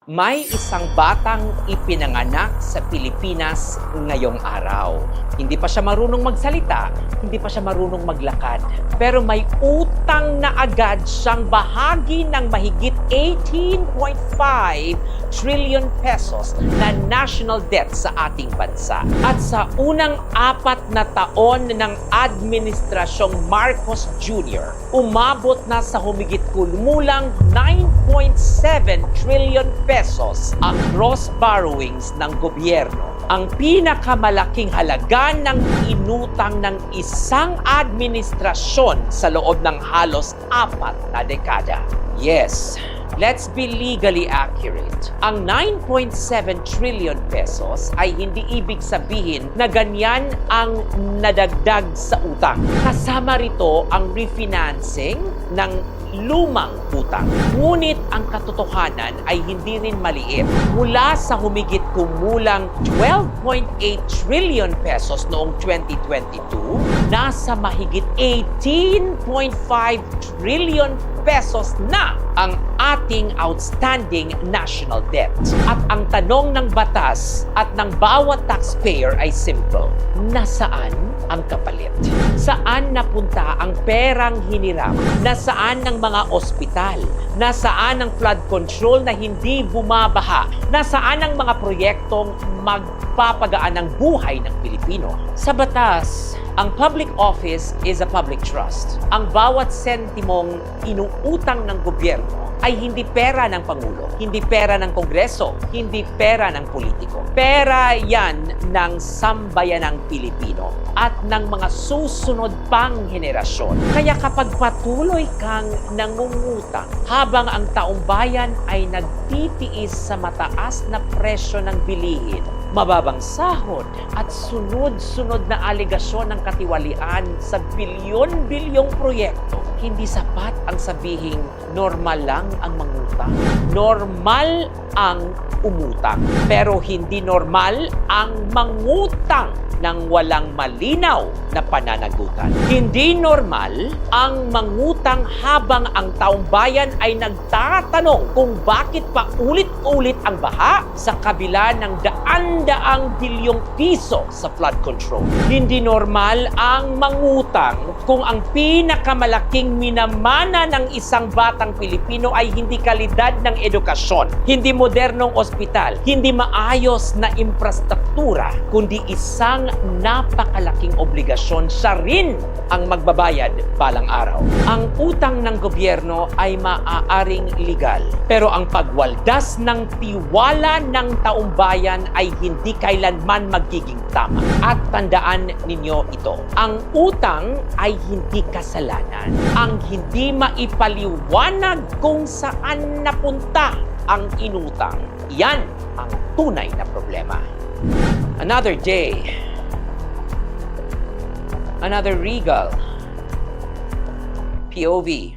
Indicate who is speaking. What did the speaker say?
Speaker 1: May isang batang ipinanganak sa Pilipinas ngayong araw. Hindi pa siya marunong magsalita, hindi pa siya marunong maglakad. Pero may utang na agad siyang bahagi ng mahigit 18.5 trillion pesos na national debt sa ating bansa. At sa unang 4 na taon ng Administrasyong Marcos Jr., umabot na sa humigit kumulang 9.7 trillion pesos ang gross borrowings ng gobyerno. Ang pinakamalaking halaga ng inutang ng isang administrasyon sa loob ng halos 4 na dekada. Yes, let's be legally accurate. Ang 9.7 trillion pesos ay hindi ibig sabihin na ganyan ang nadagdag sa utang. Kasama rito ang refinancing ng lumang utang. Ngunit ang katotohanan ay hindi rin maliit. Mula sa humigit kumulang 12.8 trillion pesos noong 2022, nasa mahigit 18.5 trillion pesos na ang ating outstanding national debt. At ang tanong ng batas at ng bawat taxpayer ay simple. Nasaan ang kapalit? Saan napunta ang perang hiniram? Nasaan ang mga ospital? Nasaan ang flood control na hindi bumabaha? Nasaan ang mga proyektong magpapagaan ng buhay ng Pilipino? Sa batas, ang public office is a public trust. Ang bawat sentimong inuutang ng gobyerno ay hindi pera ng Pangulo, hindi pera ng Kongreso, hindi pera ng politiko. Pera yan ng sambayanang Pilipino at ng mga susunod pang henerasyon. Kaya kapag patuloy kang nangungutang habang ang taong bayan ay nagtitiis sa mataas na presyo ng bilihin, mababang sahod at sunod-sunod na aligasyon ng katiwalian sa bilyon-bilyong proyekto, hindi sapat ang sabihing normal lang ang mangutang. Normal ang umutang, pero hindi normal ang mangutang ng walang malinaw na pananagutan. Hindi normal ang mangutang habang ang taong bayan ay nagtatanong kung bakit pa ulit-ulit ang baha sa kabila ng daan-daang bilyong piso sa flood control. Hindi normal ang mangutang kung ang pinakamalaking minamana ng isang batang Pilipino ay hindi kalidad ng edukasyon, hindi modernong ospital, hindi maayos na infrastruktura, kundi isang napakalaking obligasyon, siya rin ang magbabayad balang araw. Ang utang ng gobyerno ay maaaring legal, pero ang pagwaldas ng tiwala ng taong bayan ay hindi kailanman magiging tama. At tandaan ninyo ito, ang utang ay hindi kasalanan. Ang hindi maipaliwanag kung saan napunta ang inutang, yan ang tunay na problema. Another day, another Regal POV.